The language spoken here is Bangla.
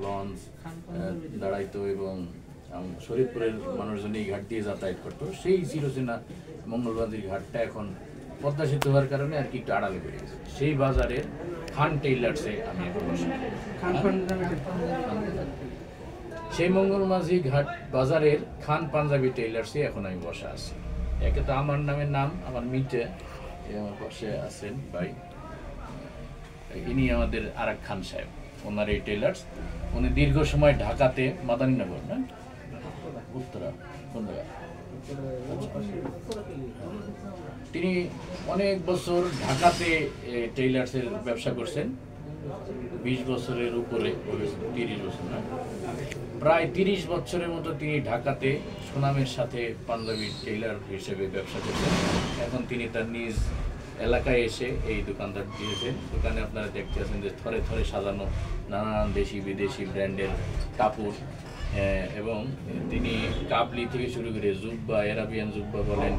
লঞ্চ দাঁড়াইতো এবং শরীয়তপুরের মানুষজন এই ঘাট দিয়ে যাতায়াত করতো। সেই চিরচেনা মঙ্গলবাজার ঘাটটা এখন পদ্মা সেতু হওয়ার কারণে আর কি একটু আড়ালে বেড়ে গেছে। সেই বাজারের খান টেইলার্সে আমি এখন বসি। সেই মঙ্গলমাঝি ঘাট বাজারের খান পাঞ্জাবি টেইলার্সে এখন আমি বসা আছি। একে তো আমার নামের নাম আমার মিটে, আমার পাশে আছেন ভাই, ইনি আমাদের আরেক খান সাহেব, ওনার এই টেইলার্স। উনি দীর্ঘ সময় ঢাকাতে মাদানীনগর না উত্তরা কোন জায়গা, তিনি অনেক বছর ঢাকাতে টেইলার্সের ব্যবসা করছেন। 20 বছরের উপরে, 30 বছর না, প্রায় 30 বছরের মতো তিনি ঢাকাতে সুনামের সাথে পাঞ্জাবি টেইলার হিসেবে ব্যবসা করছেন। এখন তিনি তার নিজ এলাকায় এসে এই দোকানদার দিয়েছেন। দোকানে আপনারা দেখতে আছেন যে থরে থরে সাজানো নানান দেশি বিদেশি ব্র্যান্ডের কাপড়, এবং তিনি কাবলি থেকে শুরু করে জুব্বা, এরাবিয়ান জুব্বা বলেন,